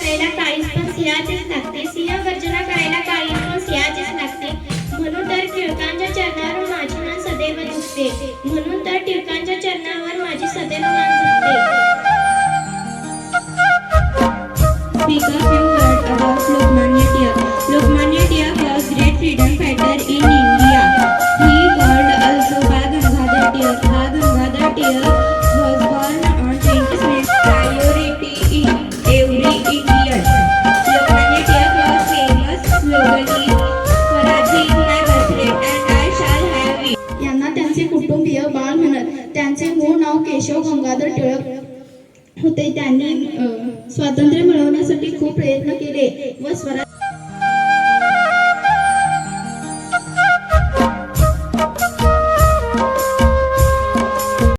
प्यायला काळीच पण सिंहाचीच लागते, सिंह गर्जना करायला काळीच पण सिंहाचीच लागते. म्हणून तर टिळकांच्या चरणावर माझी मान सदैव झुकते, म्हणून तर टिळकांच्या चरणावर माझी सदैव मान झुकते. Speak a few words about Lokmanya Tilak. Lokmanya Tilak was great freedom fighter in India. He called also Bal Gangadhar Tilak. Bal Gangadhar Tilak was born on 20th May. Priority in every Indian. Lokmanya Tilak was famous slogan is Swaraj is my birthright and I shall have it. यांना त्यांचे कुटुंबीय बाळ म्हणत. त्यांचे मूळ नाव केशव गंगाधर टिळक होते. त्यांनी स्वातंत्र्य मिळवण्यासाठी खूप प्रयत्न केले व स्वराज्य